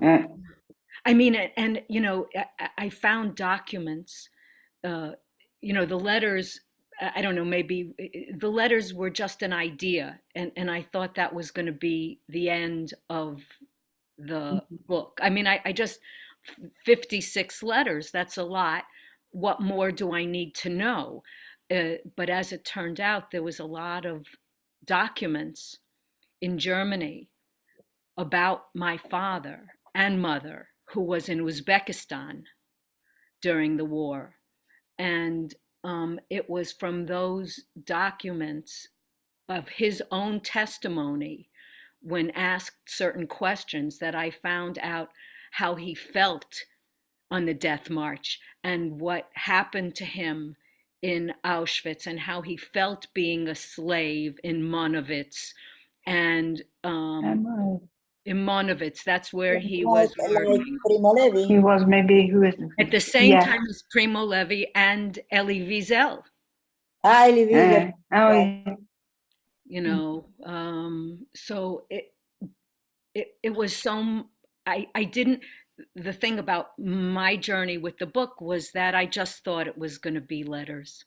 I mean, and you know, I found documents, you know, the letters, I don't know, maybe the letters were just an idea. And I thought that was going to be the end of the book. I mean, I just, 56 letters, that's a lot. What more do I need to know? But as it turned out, there was a lot of documents in Germany about my father and mother who was in Uzbekistan during the war. And it was from those documents of his own testimony when asked certain questions that I found out how he felt on the death march and what happened to him in Auschwitz and how he felt being a slave in Monowitz. And in Monowitz, that's where he was working. Primo Levi? He was At the same yeah. time as Primo Levi and Elie Wiesel, Ah, Elie Wiesel. Oh, yeah. you know. So it was so, I didn't, the thing about my journey with the book was that I just thought it was going to be letters.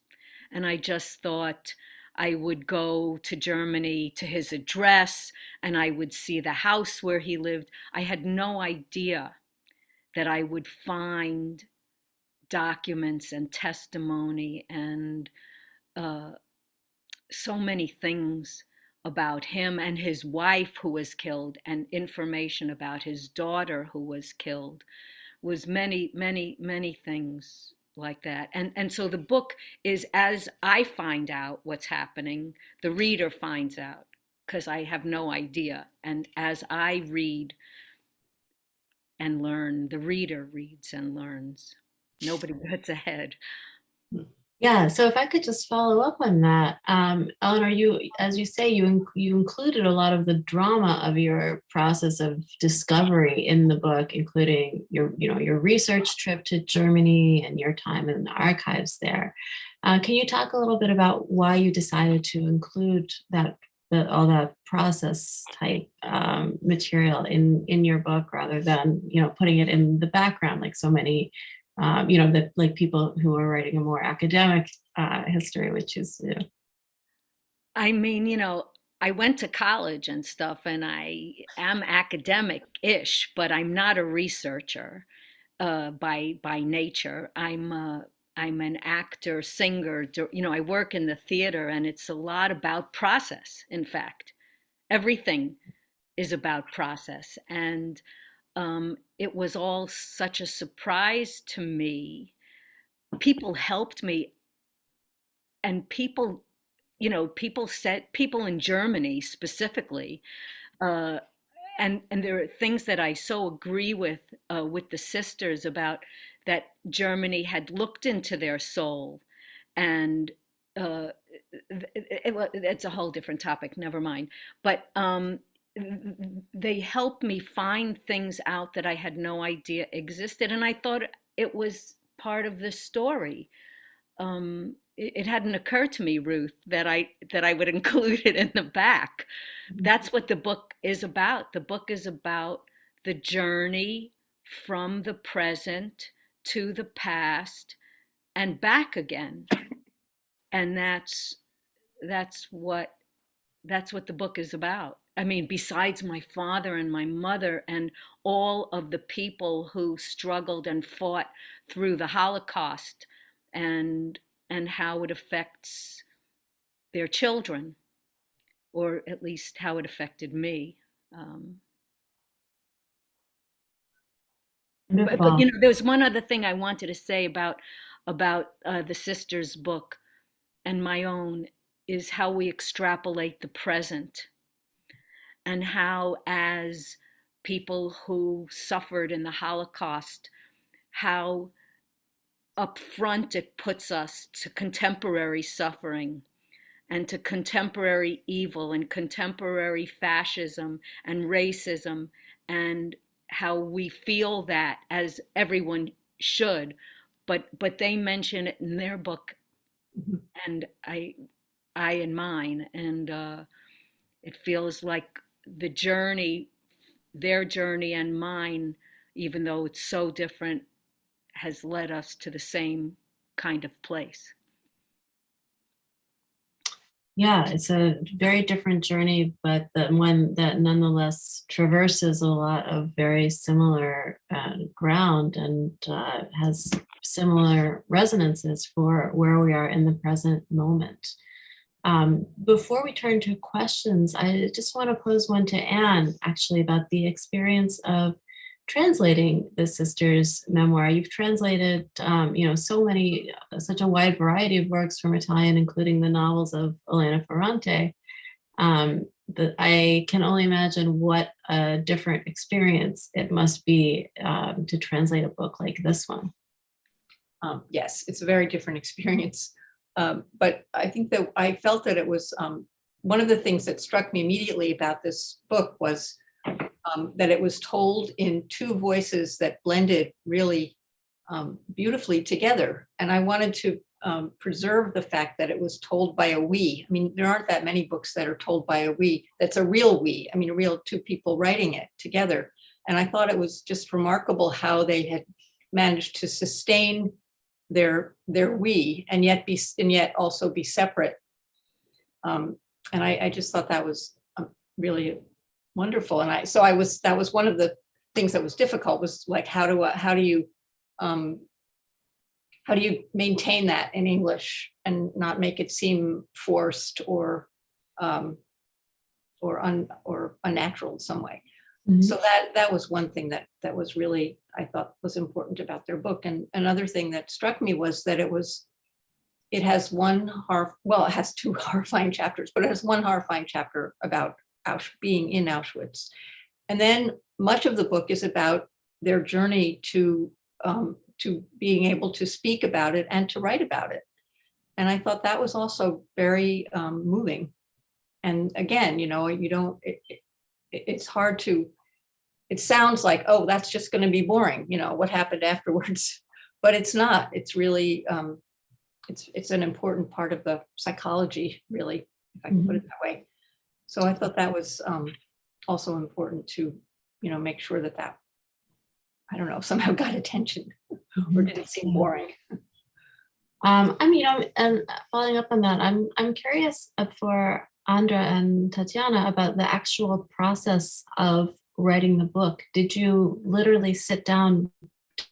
And I just thought I would go to Germany to his address and I would see the house where he lived. I had no idea that I would find documents and testimony and so many things about him and his wife who was killed and information about his daughter who was killed, was many things like that. And so the book is, as I find out what's happening, the reader finds out, because I have no idea. And as I read and learn, the reader reads and learns. Nobody gets ahead. Yeah, so if I could just follow up on that, Eleanor, you, as you say, you included a lot of the drama of your process of discovery in the book, including your research trip to Germany and your time in the archives there. Can you talk a little bit about why you decided to include all that process type material in your book rather than putting it in the background like so many like people who are writing a more academic history, which is, I mean, I went to college and stuff, and I am academic-ish, but I'm not a researcher by nature. I'm an actor, singer. I work in the theater, and it's a lot about process. In fact, everything is about process, and it was all such a surprise to me. People helped me, and people said, people in Germany specifically, and there are things that I so agree with the sisters about, that Germany had looked into their soul, and it's a whole different topic, never mind. But they helped me find things out that I had no idea existed, and I thought it was part of the story. It hadn't occurred to me, Ruth, that I would include it in the back. That's what the book is about. The book is about the journey from the present to the past and back again. And that's what the book is about. I mean, besides my father and my mother and all of the people who struggled and fought through the Holocaust, and how it affects their children, or at least how it affected me. But there's one other thing I wanted to say about the sisters' book and my own, is how we extrapolate the present, and how, as people who suffered in the Holocaust, how up front it puts us to contemporary suffering and to contemporary evil and contemporary fascism and racism, and how we feel that, as everyone should, but they mention it in their book and I and mine, and it feels like the journey, their journey and mine, even though it's so different, has led us to the same kind of place. Yeah, it's a very different journey, but the one that nonetheless traverses a lot of very similar ground and has similar resonances for where we are in the present moment. Before we turn to questions, I just want to pose one to Anne, actually, about the experience of translating the sister's memoir. You've translated, such a wide variety of works from Italian, including the novels of Elena Ferrante. That I can only imagine what a different experience it must be to translate a book like this one. Yes, it's a very different experience. But I think that I felt that it was one of the things that struck me immediately about this book was that it was told in two voices that blended really beautifully together. And I wanted to preserve the fact that it was told by a we. I mean, there aren't that many books that are told by a we. That's a real we. I mean, a real two people writing it together. And I thought it was just remarkable how they had managed to sustain their we and yet also be separate. And I just thought that was really wonderful. And that was one of the things that was difficult, was like, how do you maintain that in English and not make it seem forced or unnatural in some way. Mm-hmm. So that was one thing that was really, I thought, was important about their book. And another thing that struck me was that it has it has two horrifying chapters, but it has one horrifying chapter about being in Auschwitz. And then much of the book is about their journey to being able to speak about it and to write about it. And I thought that was also very moving. And again, it's hard to, it sounds like, oh, that's just going to be boring, what happened afterwards, but it's not. It's really, it's an important part of the psychology, really, if I can put it that way. So I thought that was also important to, make sure that I don't know, somehow got attention or didn't seem boring. And following up on that, I'm curious for Andra and Tatiana about the actual process of writing the book. Did you literally sit down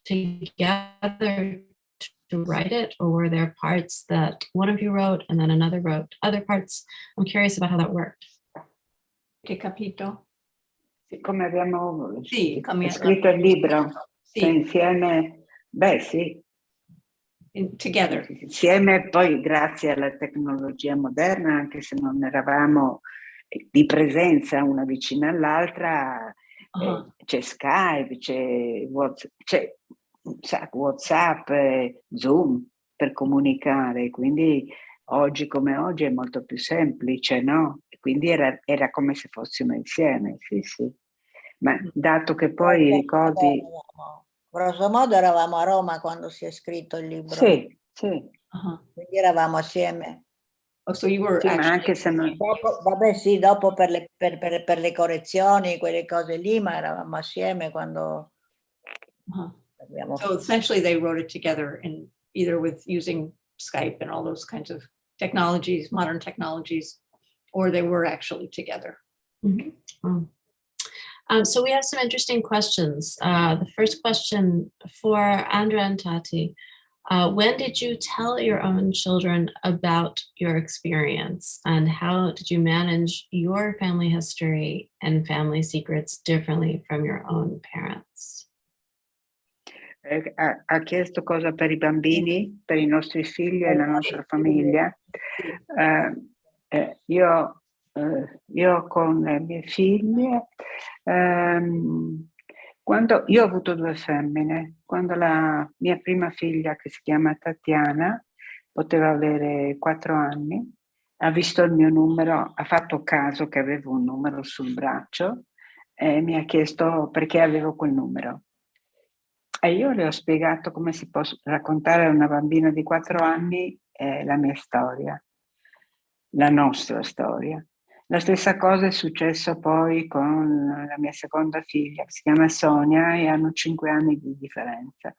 together to write it, or were there parts that one of you wrote and then another wrote other parts? I'm curious about how that worked. Che capito? Come abbiamo come scritto il libro, sì. Insieme, sì. Together. Insieme, poi grazie alla tecnologia moderna, anche se non eravamo di presenza una vicina all'altra, c'è Skype, c'è WhatsApp, Zoom per comunicare, quindi oggi come oggi è molto più semplice, no? Quindi era come se fossimo insieme, sì. Ma dato che poi i ricordi... Grosso modo eravamo a Roma quando si è scritto il libro. Sì. Quindi eravamo assieme. Oh, so you were sì, ma anche se non... dopo per le correzioni, quelle cose lì, ma eravamo assieme quando... So essentially they wrote it together, in either with using Skype and all those kinds of technologies, modern technologies, or they were actually together. Mm-hmm. So we have some interesting questions. The first question for Andra and Tati. When did you tell your own children about your experience, and how did you manage your family history and family secrets differently from your own parents? Ha chiesto cosa per i bambini, per i nostri figli e la nostra famiglia. Io con le mie figlie, quando io ho avuto 2 femmine, quando la mia prima figlia, che si chiama Tatiana, poteva avere 4 anni, ha visto il mio numero, ha fatto caso che avevo un numero sul braccio e mi ha chiesto perché avevo quel numero. E io le ho spiegato come si può raccontare a una bambina di 4 anni la mia storia, la nostra storia. La stessa cosa è successo poi con la mia seconda figlia, che si chiama Sonia, e hanno 5 anni di differenza.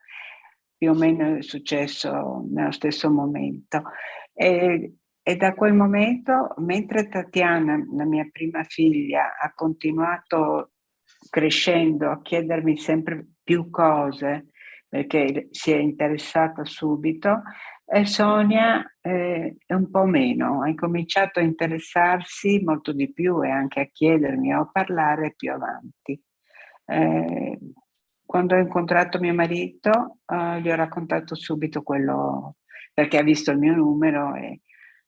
Più o meno è successo nello stesso momento. E da quel momento, mentre Tatiana, la mia prima figlia, ha continuato crescendo a chiedermi sempre più cose, perché si è interessata subito, e Sonia è un po' meno, ha incominciato a interessarsi molto di più e anche a chiedermi o a parlare più avanti. Quando ho incontrato mio marito, gli ho raccontato subito quello, perché ha visto il mio numero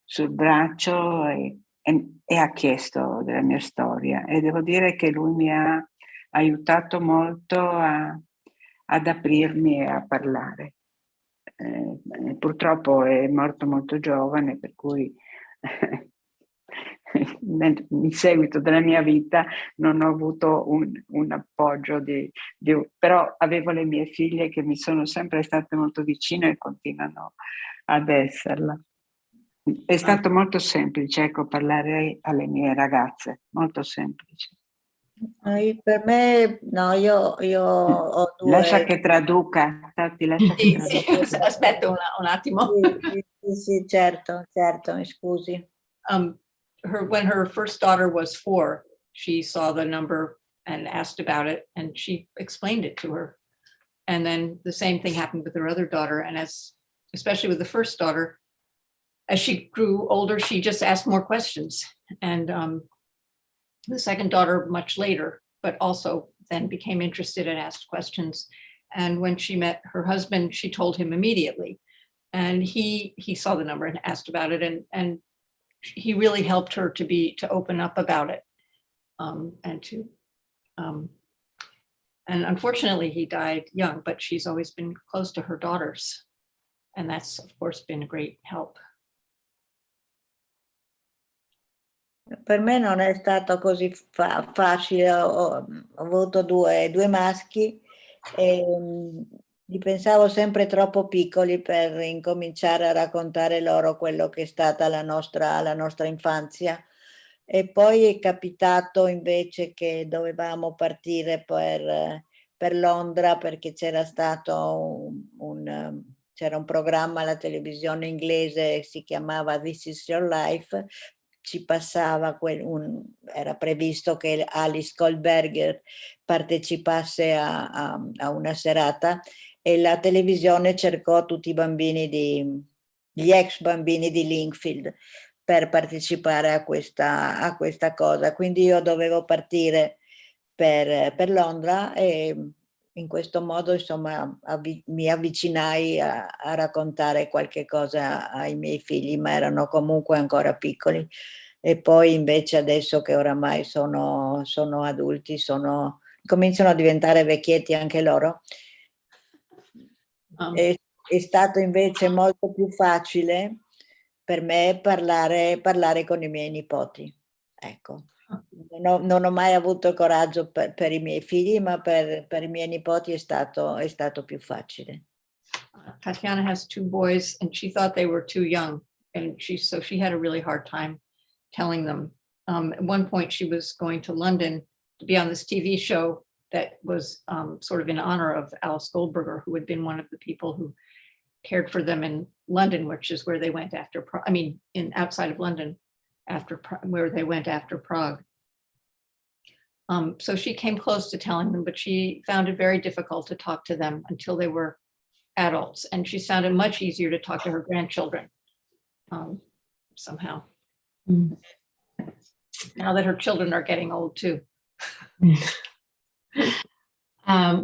sul braccio e ha chiesto della mia storia. E devo dire che lui mi ha aiutato molto ad aprirmi e a parlare. Purtroppo è morto molto giovane, per cui in seguito della mia vita non ho avuto un appoggio però avevo le mie figlie che mi sono sempre state molto vicine e continuano ad esserla. È stato molto semplice, ecco, parlare alle mie ragazze, molto semplice. Per me, no, io ho Lascia due... che traduca, Tati, lascia che traduca. Sì, aspetta un attimo. Sì, certo, mi scusi. When her first daughter was 4, she saw the number and asked about it, and she explained it to her. And then the same thing happened with her other daughter. And especially with the first daughter, as she grew older, she just asked more questions. And the second daughter much later, but also then became interested and asked questions. And when she met her husband, she told him immediately. And he saw the number and asked about it. And he really helped her to open up about it. And unfortunately he died young, but she's always been close to her daughters. And that's of course been a great help. Per me non è stato così facile, ho avuto due maschi e li pensavo sempre troppo piccoli per incominciare a raccontare loro quello che è stata la nostra infanzia. E poi è capitato invece che dovevamo partire per Londra perché c'era stato c'era un programma alla televisione inglese, si chiamava This is Your Life. Ci passava, era previsto che Alice Goldberger partecipasse a una serata e la televisione cercò tutti gli ex bambini di Linkfield per partecipare a questa cosa. Quindi io dovevo partire per Londra e in questo modo insomma mi avvicinai a raccontare qualche cosa ai miei figli, ma erano comunque ancora piccoli. E poi invece adesso che oramai sono adulti, cominciano a diventare vecchietti anche loro. È stato invece molto più facile per me parlare con i miei nipoti. Ecco. Non ho mai avuto coraggio per i miei figli, ma per i miei nipoti è stato più facile. Tatiana has 2 boys and she thought they were too young, and so she had a really hard time telling them. At one point she was going to London to be on this TV show that was sort of in honor of Alice Goldberger, who had been one of the people who cared for them in London, which is where they went after, outside of London, where they went after Prague. So she came close to telling them, but she found it very difficult to talk to them until they were adults. And she found it much easier to talk to her grandchildren somehow. Mm. Now that her children are getting old too.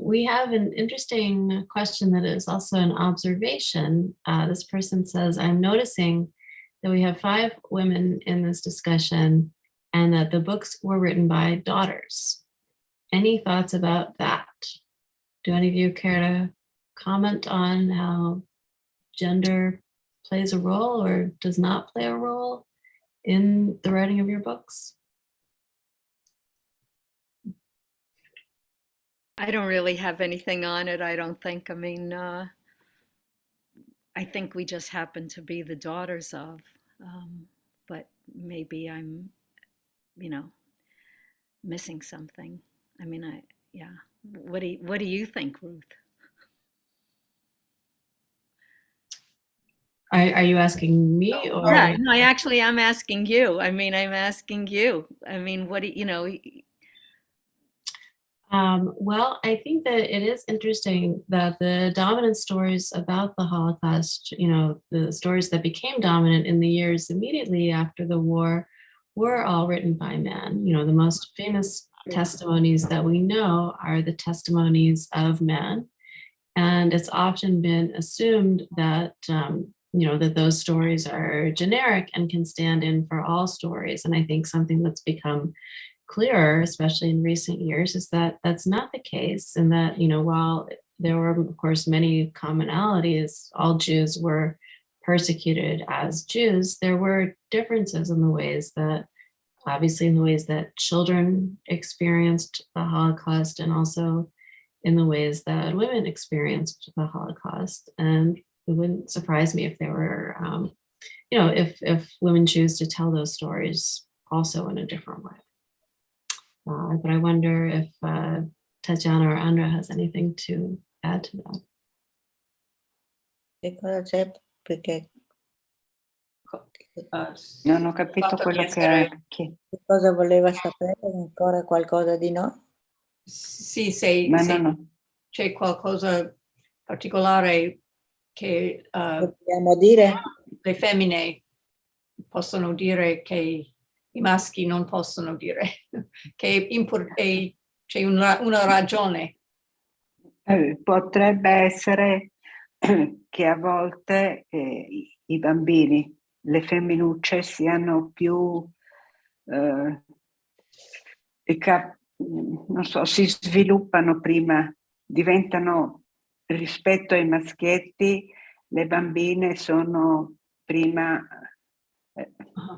We have an interesting question that is also an observation. This person says, I'm noticing that we have 5 women in this discussion and that the books were written by daughters. Any thoughts about that? Do any of you care to comment on how gender plays a role or does not play a role in the writing of your books? I don't really have anything on it, I don't think. I mean, I think we just happen to be the daughters of, but maybe I'm, you know, missing something. I mean, yeah. What do you think, Ruth? Are you asking me or? Yeah, no, I actually am asking you. I mean, I'm asking you. I mean, what do you know? Well, I think that it is interesting that the dominant stories about the Holocaust, the stories that became dominant in the years immediately after the war, were all written by men. The most famous testimonies that we know are the testimonies of men. And it's often been assumed that, that those stories are generic and can stand in for all stories. And I think something that's become clearer, especially in recent years, is that that's not the case. And that, while there were, of course, many commonalities, all Jews were persecuted as Jews, there were differences in the ways that, obviously, in the ways that children experienced the Holocaust, and also in the ways that women experienced the Holocaust. And it wouldn't surprise me if there were, if women choose to tell those stories also in a different way. But I wonder if Tatiana or Andra has anything to add to that. Che cosa c'è? Perché Non ho capito quello che che cosa voleva sapere? Ancora qualcosa di noi? Sì, se no. c'è qualcosa particolare che Dobbiamo dire? le femmine possono dire che i maschi non possono dire, che c'è una ragione. Potrebbe essere che a volte i bambini, le femminucce siano più, non so, si sviluppano prima, diventano, rispetto ai maschietti, le bambine sono prima,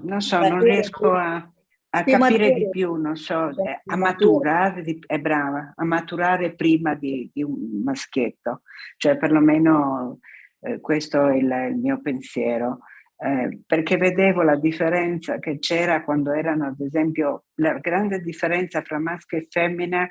non so, non riesco a capire di più, non so, a maturare, è brava, a maturare prima di un maschietto, cioè perlomeno questo è il mio pensiero, perché vedevo la differenza che c'era quando erano, ad esempio, la grande differenza fra maschio e femmina,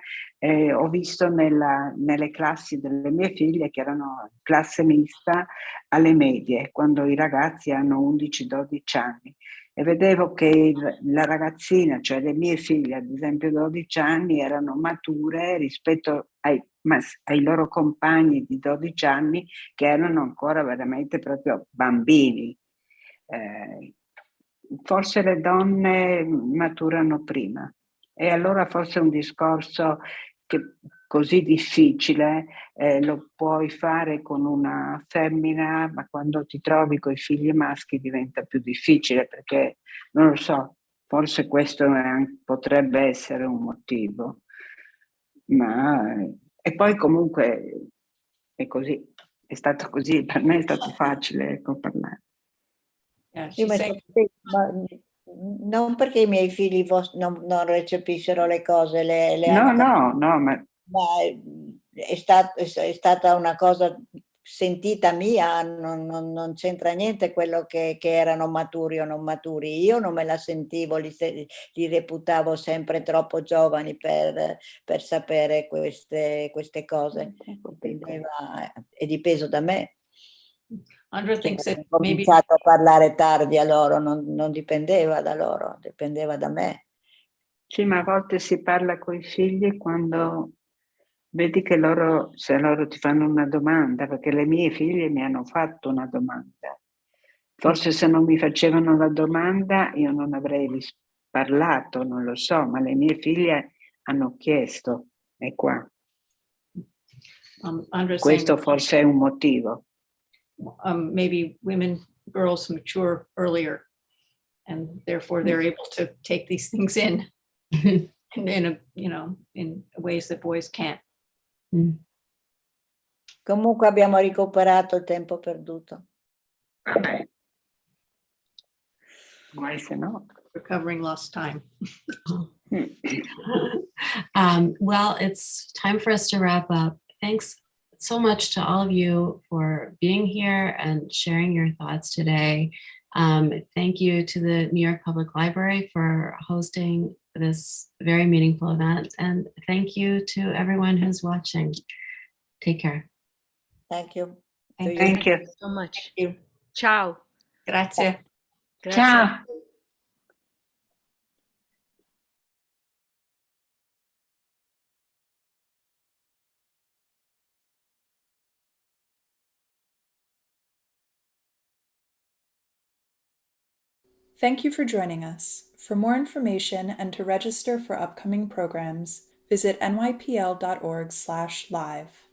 ho visto nelle classi delle mie figlie, che erano classe mista alle medie, quando i ragazzi hanno 11-12 anni. E vedevo che la ragazzina, cioè le mie figlie, ad esempio 12 anni, erano mature rispetto ai loro compagni di 12 anni, che erano ancora veramente proprio bambini. Forse le donne maturano prima, e allora forse un discorso che così difficile lo puoi fare con una femmina, ma quando ti trovi con i figli maschi diventa più difficile, perché non lo so, forse questo potrebbe essere un motivo. E poi comunque è così, è stato così, per me è stato facile parlare. Sì, ma non perché i miei figli non recepiscono le cose, no, ma è stata una cosa sentita mia, non c'entra niente quello che erano maturi o non maturi. Io non me la sentivo, li reputavo sempre troppo giovani per sapere queste cose. È dipeso da me. Andra thinks that Ho maybe cominciato a parlare tardi a loro, non dipendeva da loro, dipendeva da me. Sì, ma a volte si parla con i figli quando vedi che se loro ti fanno una domanda, perché le mie figlie mi hanno fatto una domanda. Forse se non mi facevano la domanda io non avrei parlato, non lo so, ma le mie figlie hanno chiesto, è qua. Questo forse è un motivo. Maybe girls mature earlier, and therefore they're able to take these things in in ways that boys can't. Comunque abbiamo recuperato il tempo perduto. Vabbè. Guai se no. recovering lost time. Well, it's time for us to wrap up. Thanks so much to all of you for being here and sharing your thoughts today. Thank you to the New York Public Library for hosting this very meaningful event. And thank you to everyone who's watching. Take care. Thank you. Thank you. So much. Thank you. Ciao. Grazie. Grazie. Ciao. Thank you for joining us. For more information and to register for upcoming programs, visit nypl.org/live.